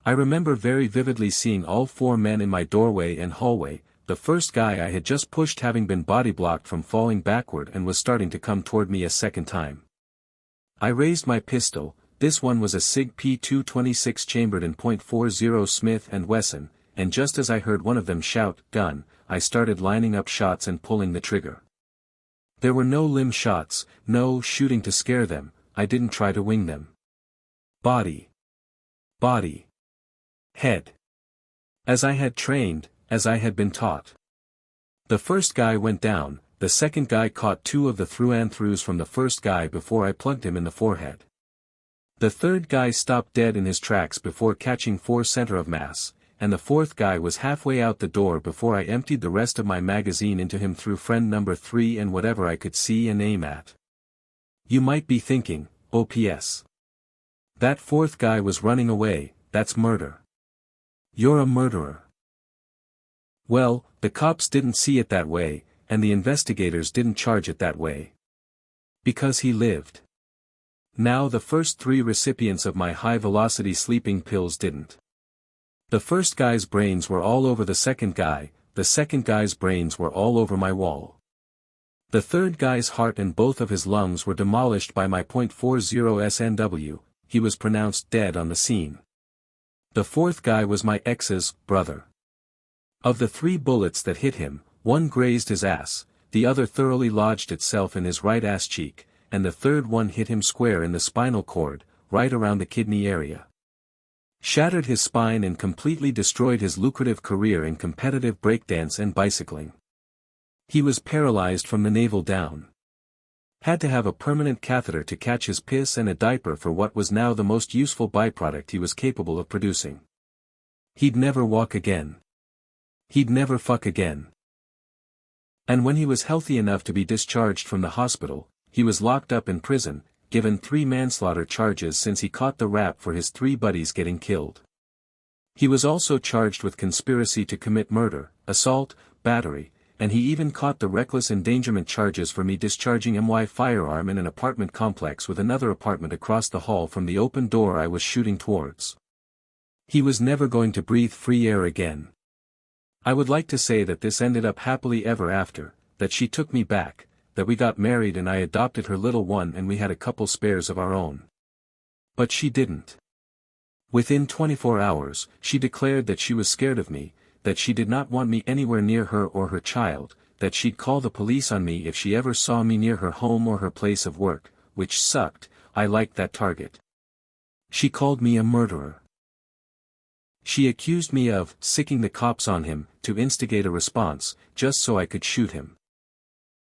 I remember very vividly seeing all four men in my doorway and hallway, the first guy I had just pushed having been body-blocked from falling backward and was starting to come toward me a second time. I raised my pistol. This one was a SIG P226 chambered in .40 Smith & Wesson, and just as I heard one of them shout, "Gun," I started lining up shots and pulling the trigger. There were no limb shots, no shooting to scare them, I didn't try to wing them. Body. Body. Head. As I had trained, as I had been taught. The first guy went down, the second guy caught two of the through-and-throughs from the first guy before I plugged him in the forehead. The third guy stopped dead in his tracks before catching 4 center of mass, and the fourth guy was halfway out the door before I emptied the rest of my magazine into him through friend number 3 and whatever I could see and aim at. You might be thinking, OPS. That fourth guy was running away, that's murder. You're a murderer. Well, the cops didn't see it that way, and the investigators didn't charge it that way. Because he lived. Now the first 3 recipients of my high-velocity sleeping pills didn't. The first guy's brains were all over the second guy, the second guy's brains were all over my wall. The third guy's heart and both of his lungs were demolished by my .40 SNW, he was pronounced dead on the scene. The fourth guy was my ex's brother. Of the 3 bullets that hit him, one grazed his ass, the other thoroughly lodged itself in his right ass cheek, and the third one hit him square in the spinal cord, right around the kidney area. Shattered his spine and completely destroyed his lucrative career in competitive breakdance and bicycling. He was paralyzed from the navel down. Had to have a permanent catheter to catch his piss and a diaper for what was now the most useful byproduct he was capable of producing. He'd never walk again. He'd never fuck again. And when he was healthy enough to be discharged from the hospital, he was locked up in prison, given 3 manslaughter charges since he caught the rap for his 3 buddies getting killed. He was also charged with conspiracy to commit murder, assault, battery, and he even caught the reckless endangerment charges for me discharging my firearm in an apartment complex with another apartment across the hall from the open door I was shooting towards. He was never going to breathe free air again. I would like to say that this ended up happily ever after, that she took me back, that we got married and I adopted her little one and we had a couple spares of our own. But she didn't. Within 24 hours, she declared that she was scared of me, that she did not want me anywhere near her or her child, that she'd call the police on me if she ever saw me near her home or her place of work, which sucked. I liked that target. She called me a murderer. She accused me of sicking the cops on him, to instigate a response, just so I could shoot him.